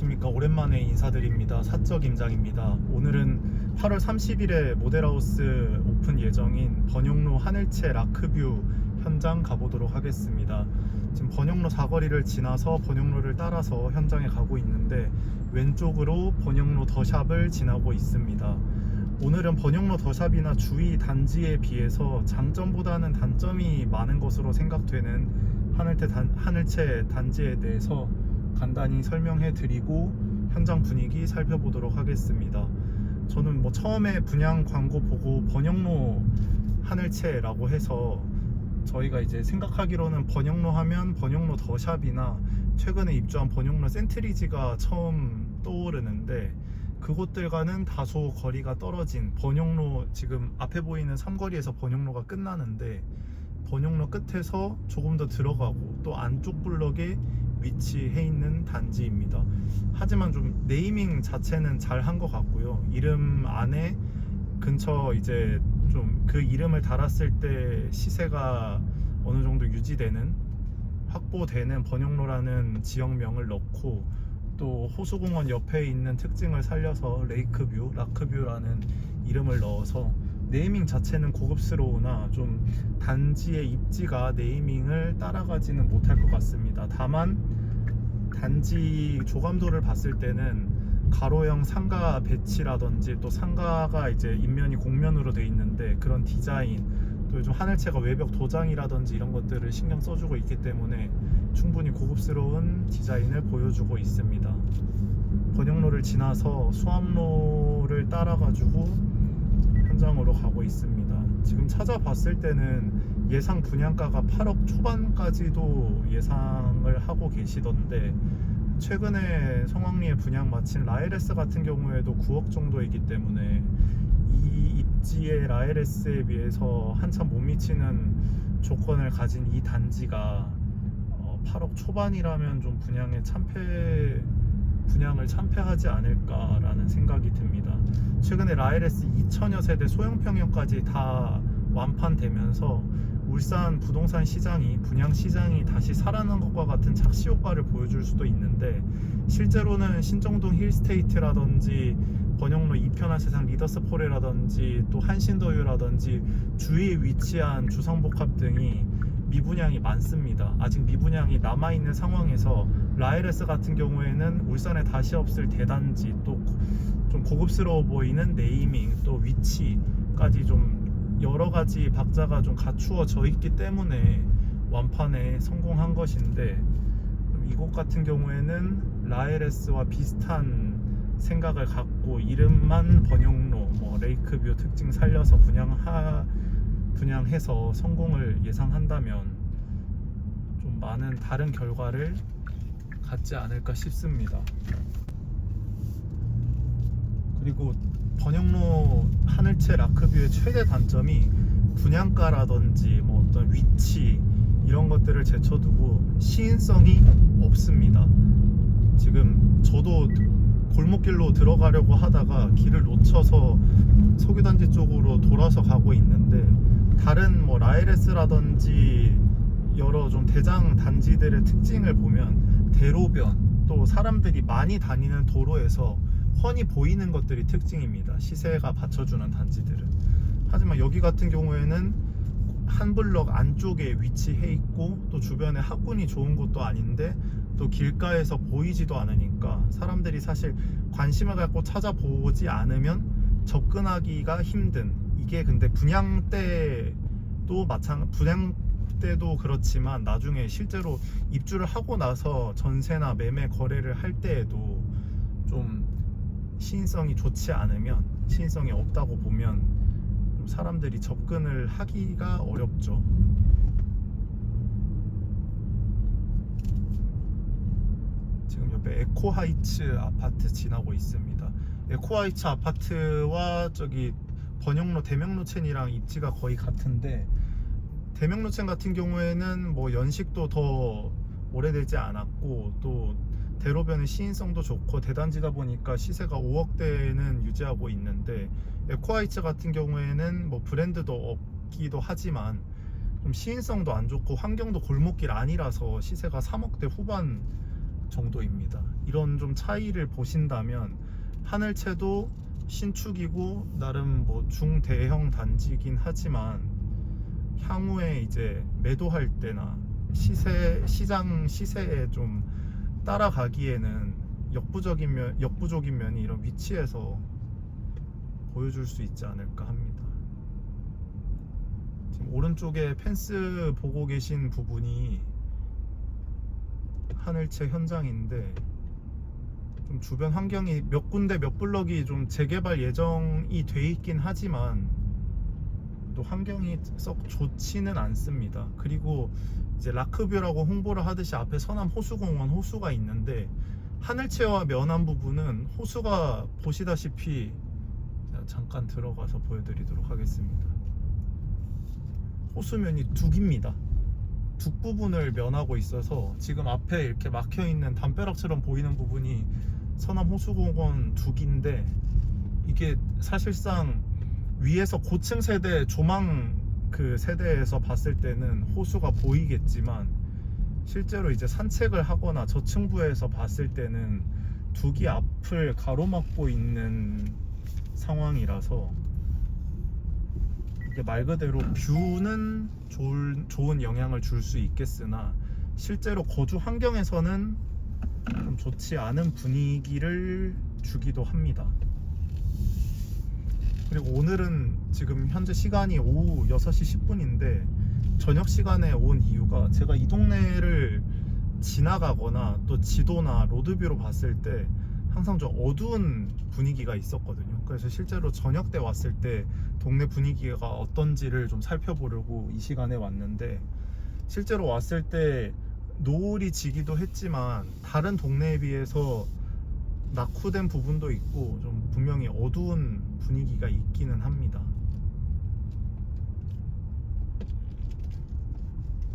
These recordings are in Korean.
안녕하십니까. 오랜만에 인사드립니다. 사적 임장입니다. 오늘은 8월 30일에 모델하우스 오픈 예정인 번영로 하늘채 라크뷰 현장 가보도록 하겠습니다. 지금 번영로 사거리를 지나서 번영로를 따라서 현장에 가고 있는데 왼쪽으로 번영로 더샵을 지나고 있습니다. 오늘은 번영로 더샵이나 주위 단지에 비해서 장점보다는 단점이 많은 것으로 생각되는 하늘채 단지에 대해서 간단히 설명해 드리고 현장 분위기 살펴보도록 하겠습니다. 저는 처음에 분양 광고 보고 번영로 하늘채라고 해서 저희가 이제 생각하기로는 번영로 하면 번영로 더샵이나 최근에 입주한 번영로 센트리지가 처음 떠오르는데, 그곳들과는 다소 거리가 떨어진 번영로, 지금 앞에 보이는 삼거리에서 번영로가 끝나는데 번영로 끝에서 조금 더 들어가고 또 안쪽 블럭에 위치해 있는 단지입니다. 하지만 좀 네이밍 자체는 잘 한 것 같고요. 이름 안에 근처 이제 좀 그 이름을 달았을 때 시세가 어느 정도 유지되는, 확보되는 번영로라는 지역명을 넣고, 또 호수공원 옆에 있는 특징을 살려서 레이크뷰, 라크뷰라는 이름을 넣어서 네이밍 자체는 고급스러우나 좀 단지의 입지가 네이밍을 따라가지는 못할 것 같습니다. 다만 단지 조감도를 봤을 때는 가로형 상가 배치라든지, 또 상가가 이제 인면이 곡면으로 돼 있는데 그런 디자인, 또 요즘 하늘채가 외벽 도장이라든지 이런 것들을 신경 써주고 있기 때문에 충분히 고급스러운 디자인을 보여주고 있습니다. 번영로를 지나서 수암로를 따라가지고 현장으로 가고 있습니다. 지금 찾아봤을 때는 예상 분양가가 8억 초반까지도 예상을 하고 계시던데, 최근에 성황리에 분양 마친 라엘에스 같은 경우에도 9억 정도이기 때문에 이 입지의 라엘에스에 비해서 한참 못 미치는 조건을 가진 이 단지가 8억 초반이라면 좀 분양을 참패하지 않을까라는 생각이 듭니다. 최근에 라엘에스 2000여 세대 소형 평형까지 다 완판되면서 울산 부동산 시장이, 분양 시장이 다시 살아난 것과 같은 착시 효과를 보여줄 수도 있는데, 실제로는 신정동 힐스테이트라든지 번영로 이편한 세상 리더스포레라든지 또 한신더유라든지 주위에 위치한 주상복합 등이 미분양이 많습니다. 아직 미분양이 남아있는 상황에서 라엘에스 같은 경우에는 울산에 다시 없을 대단지, 또 좀 고급스러워 보이는 네이밍, 또 위치까지 좀 여러가지 박자가 좀 갖추어져 있기 때문에 완판에 성공한 것인데, 이곳 같은 경우에는 라엘에스와 비슷한 생각을 갖고 이름만 번영로, 레이크뷰 특징 살려서 분양해서 성공을 예상한다면 좀 많은 다른 결과를 갖지 않을까 싶습니다. 그리고 번영로 하늘채 라크뷰의 최대 단점이 분양가라든지 어떤 위치 이런 것들을 제쳐두고 시인성이 없습니다. 지금 저도 골목길로 들어가려고 하다가 길을 놓쳐서 석유단지 쪽으로 돌아서 가고 있는데, 다른 라엘에스라든지 여러 좀 대장 단지들의 특징을 보면 대로변, 또 사람들이 많이 다니는 도로에서 훤히 보이는 것들이 특징입니다. 시세가 받쳐주는 단지들은. 하지만 여기 같은 경우에는 한 블럭 안쪽에 위치해 있고, 또 주변에 학군이 좋은 곳도 아닌데 또 길가에서 보이지도 않으니까 사람들이 사실 관심을 갖고 찾아보지 않으면 접근하기가 힘든, 이게 근데 분양 때도 그렇지만 나중에 실제로 입주를 하고 나서 전세나 매매 거래를 할 때에도 좀 시인성이 좋지 않으면, 시인성이 없다고 보면 사람들이 접근을 하기가 어렵죠. 지금 옆에 에코하이츠 아파트 지나고 있습니다. 에코하이츠 아파트와 저기 번영로 대명로첸이랑 입지가 거의 같은데, 대명로첸 같은 경우에는 연식도 더 오래되지 않았고, 또 대로변의 시인성도 좋고 대단지다 보니까 시세가 5억대는 유지하고 있는데, 에코하이츠 같은 경우에는 브랜드도 없기도 하지만 좀 시인성도 안 좋고 환경도 골목길 아니라서 시세가 3억대 후반 정도입니다. 이런 좀 차이를 보신다면 하늘채도 신축이고 나름 뭐 중대형 단지긴 하지만 향후에 이제 매도할 때나 시장 시세에 좀 따라가기에는 역부족인 면이 이런 위치에서 보여줄 수 있지 않을까 합니다. 지금 오른쪽에 펜스 보고 계신 부분이 하늘채 현장인데 좀 주변 환경이 몇 군데 몇 블럭이 좀 재개발 예정이 돼 있긴 하지만 또 환경이 썩 좋지는 않습니다. 그리고 이제 라크뷰라고 홍보를 하듯이 앞에 서남 호수공원 호수가 있는데 하늘채와 면한 부분은 호수가 보시다시피 제가 잠깐 들어가서 보여드리도록 하겠습니다. 호수면이 둑입니다. 둑 부분을 면하고 있어서 지금 앞에 이렇게 막혀있는 담벼락처럼 보이는 부분이 서남 호수공원 둑인데 이게 사실상 위에서 고층 세대 조망 그 세대에서 봤을 때는 호수가 보이겠지만 실제로 이제 산책을 하거나 저층부에서 봤을 때는 둑이 앞을 가로막고 있는 상황이라서 이게 말 그대로 뷰는 좋은 영향을 줄 수 있겠으나 실제로 거주 환경에서는 좀 좋지 않은 분위기를 주기도 합니다. 그리고 오늘은 지금 현재 시간이 오후 6시 10분인데 저녁 시간에 온 이유가 제가 이 동네를 지나가거나 또 지도나 로드뷰로 봤을 때 항상 좀 어두운 분위기가 있었거든요. 그래서 실제로 저녁 때 왔을 때 동네 분위기가 어떤지를 좀 살펴보려고 이 시간에 왔는데 실제로 왔을 때 노을이 지기도 했지만 다른 동네에 비해서 낙후된 부분도 있고 좀 분명히 어두운 분위기가 있기는 합니다.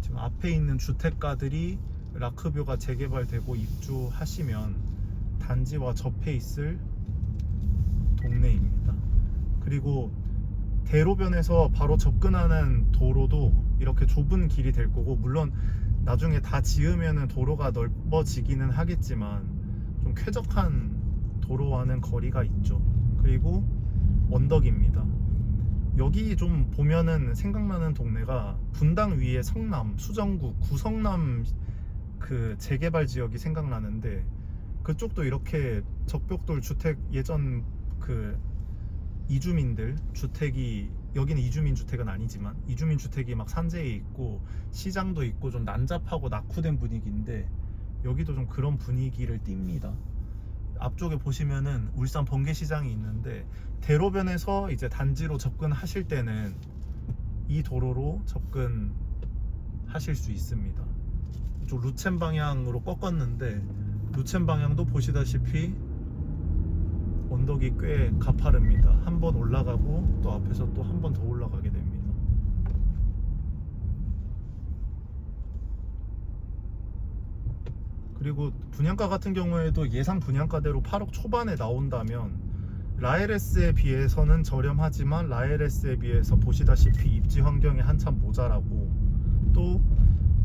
지금 앞에 있는 주택가들이 라크뷰가 재개발되고 입주하시면 단지와 접해 있을 동네입니다. 그리고 대로변에서 바로 접근하는 도로도 이렇게 좁은 길이 될 거고 물론 나중에 다 지으면 도로가 넓어지기는 하겠지만 좀 쾌적한 도로와는 거리가 있죠. 그리고 언덕입니다. 여기 좀 보면은 생각나는 동네가 분당 위에 성남, 수정구, 구성남 그 재개발 지역이 생각나는데 그쪽도 이렇게 적벽돌 주택 예전 그 이주민들 주택이 여기는 이주민 주택은 아니지만 이주민 주택이 막 산재해 있고 시장도 있고 좀 난잡하고 낙후된 분위기인데 여기도 좀 그런 분위기를 띱니다. 앞쪽에 보시면은 울산 번개시장이 있는데 대로변에서 이제 단지로 접근하실 때는 이 도로로 접근하실 수 있습니다. 이쪽 루첸 방향으로 꺾었는데 루첸 방향도 보시다시피 언덕이 꽤 가파릅니다. 한 번 올라가고 또 앞에서 또 한 번 더 올라가게 됩니다. 그리고 분양가 같은 경우에도 예상 분양가대로 8억 초반에 나온다면 라엘S에 비해서는 저렴하지만 라엘S에 비해서 보시다시피 입지 환경이 한참 모자라고 또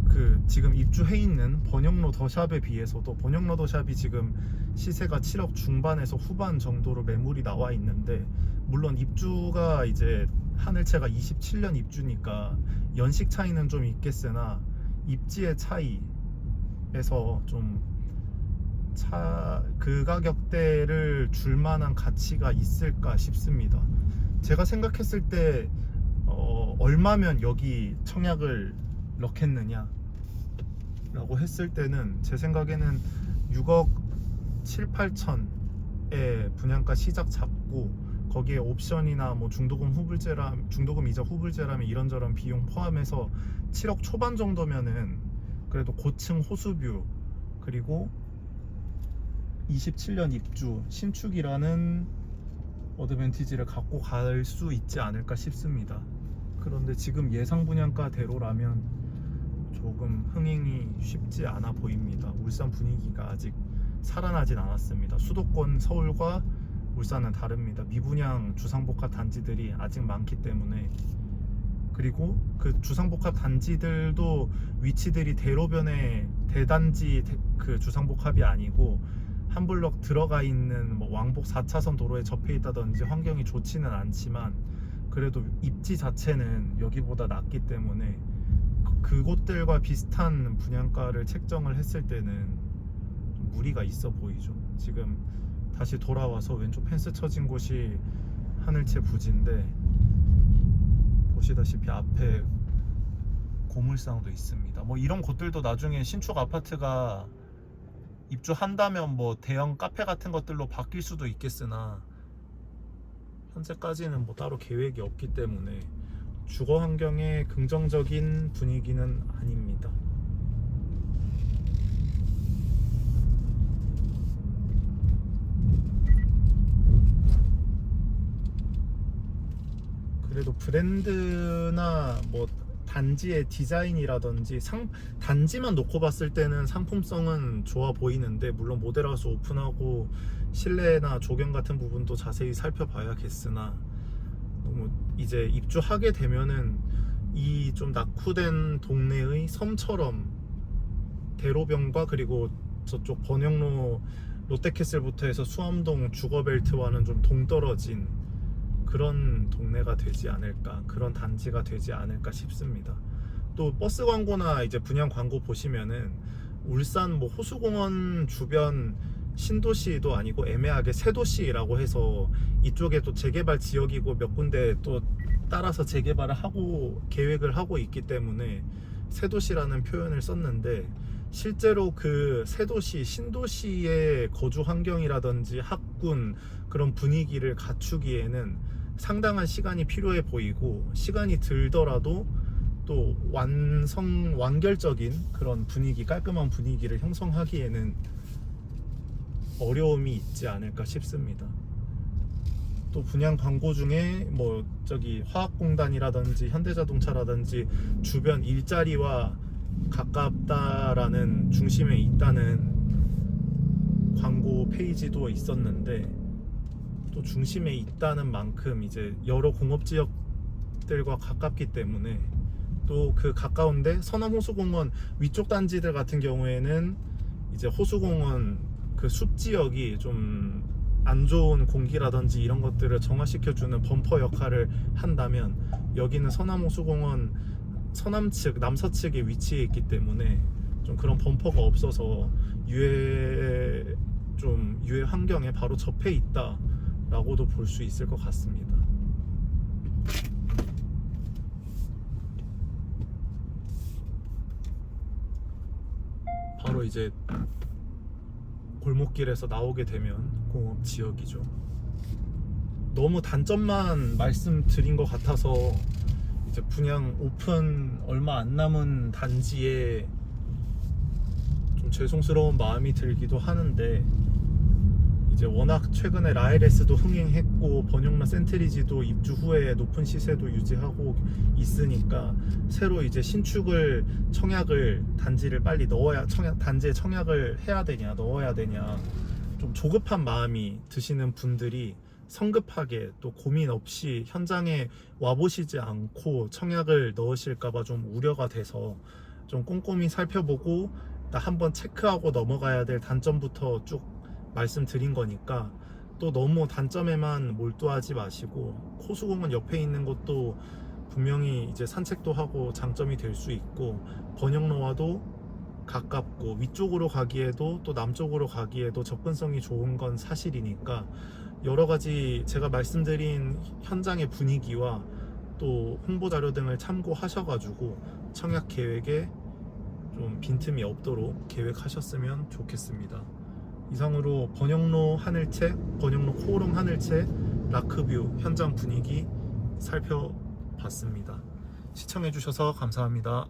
그 지금 입주해 있는 번영로 더샵에 비해서도 번영로 더샵이 지금 시세가 7억 중반에서 후반 정도로 매물이 나와 있는데 물론 입주가 이제 하늘채가 27년 입주니까 연식 차이는 좀 있겠으나 입지의 차이에서 좀 그 가격대를 줄 만한 가치가 있을까 싶습니다. 제가 생각했을 때 얼마면 여기 청약을 넣겠느냐 라고 했을 때는 제 생각에는 6억 7, 8천에 분양가 시작 잡고 거기에 옵션이나 뭐 중도금 이자 후불제라면 이런저런 비용 포함해서 7억 초반 정도면은 그래도 고층 호수뷰 그리고 27년 입주 신축이라는 어드밴티지를 갖고 갈 수 있지 않을까 싶습니다. 그런데 지금 예상 분양가대로라면 조금 흥행이 쉽지 않아 보입니다. 울산 분위기가 아직 살아나진 않았습니다. 수도권 서울과 울산은 다릅니다. 미분양 주상복합 단지들이 아직 많기 때문에 그리고 그 주상복합 단지들도 위치들이 대로변의 대단지 그 주상복합이 아니고 한 블럭 들어가 있는 뭐 왕복 4차선 도로에 접해 있다든지 환경이 좋지는 않지만 그래도 입지 자체는 여기보다 낫기 때문에 그곳들과 비슷한 분양가를 책정을 했을 때는 좀 무리가 있어 보이죠. 지금 다시 돌아와서 왼쪽 펜스 쳐진 곳이 하늘채 부지인데 보시다시피 앞에 고물상도 있습니다. 뭐 이런 곳들도 나중에 신축 아파트가 입주한다면 뭐 대형 카페 같은 것들로 바뀔 수도 있겠으나 현재까지는 뭐 따로 계획이 없기 때문에 주거 환경에 긍정적인 분위기는 아닙니다. 그래도 브랜드나 뭐 단지의 디자인이라든지 단지만 놓고 봤을 때는 상품성은 좋아 보이는데 물론 모델하우스 오픈하고 실내나 조경 같은 부분도 자세히 살펴봐야겠으나 너무 이제 입주하게 되면은 이 좀 낙후된 동네의 섬처럼 대로변과 그리고 저쪽 번영로 롯데캐슬부터 해서 수암동 주거벨트와는 좀 동떨어진 그런 동네가 되지 않을까, 그런 단지가 되지 않을까 싶습니다. 또 버스 광고나 이제 분양 광고 보시면은 울산 뭐 호수공원 주변 신도시도 아니고 애매하게 새도시라고 해서 이쪽에 또 재개발 지역이고 몇 군데 또 따라서 재개발을 하고 계획을 하고 있기 때문에 새도시라는 표현을 썼는데 실제로 그 새도시, 신도시의 거주 환경이라든지 학군 그런 분위기를 갖추기에는 상당한 시간이 필요해 보이고 시간이 들더라도 또 완결적인 그런 분위기, 깔끔한 분위기를 형성하기에는 어려움이 있지 않을까 싶습니다. 또 분양 광고 중에 뭐 저기 화학공단이라든지 현대자동차라든지 주변 일자리와 가깝다라는 중심에 있다는 광고 페이지도 있었는데 또 중심에 있다는 만큼 이제 여러 공업지역들과 가깝기 때문에 또 그 가까운데 서남호수공원 위쪽 단지들 같은 경우에는 이제 호수공원 그 숲지역이 좀 안 좋은 공기라든지 이런 것들을 정화시켜주는 범퍼 역할을 한다면 여기는 서남호수공원 서남측, 남서측에 위치해 있기 때문에 좀 그런 범퍼가 없어서 유해 환경에 바로 접해 있다라고도 볼 수 있을 것 같습니다. 바로 이제 골목길에서 나오게 되면 공업 지역이죠. 너무 단점만 말씀드린 것 같아서 이제 분양 오픈 얼마 안 남은 단지에 좀 죄송스러운 마음이 들기도 하는데 이제 워낙 최근에 라엘에스도 흥행했고 번영로 센트리지도 입주 후에 높은 시세도 유지하고 있으니까 새로 이제 신축을 청약을 단지를 빨리 넣어야 단지에 청약을 해야 되냐 넣어야 되냐 좀 조급한 마음이 드시는 분들이 성급하게 또 고민 없이 현장에 와보시지 않고 청약을 넣으실까봐 좀 우려가 돼서 좀 꼼꼼히 살펴보고 한번 체크하고 넘어가야 될 단점부터 쭉 말씀드린 거니까 또 너무 단점에만 몰두하지 마시고 호수공원 옆에 있는 것도 분명히 이제 산책도 하고 장점이 될 수 있고 번영로와도 가깝고 위쪽으로 가기에도 또 남쪽으로 가기에도 접근성이 좋은 건 사실이니까 여러 가지 제가 말씀드린 현장의 분위기와 또 홍보 자료 등을 참고하셔가지고 청약 계획에 좀 빈틈이 없도록 계획하셨으면 좋겠습니다. 이상으로 번영로 하늘채, 번영로 코오롱 하늘채 라크뷰 현장 분위기 살펴봤습니다. 시청해주셔서 감사합니다.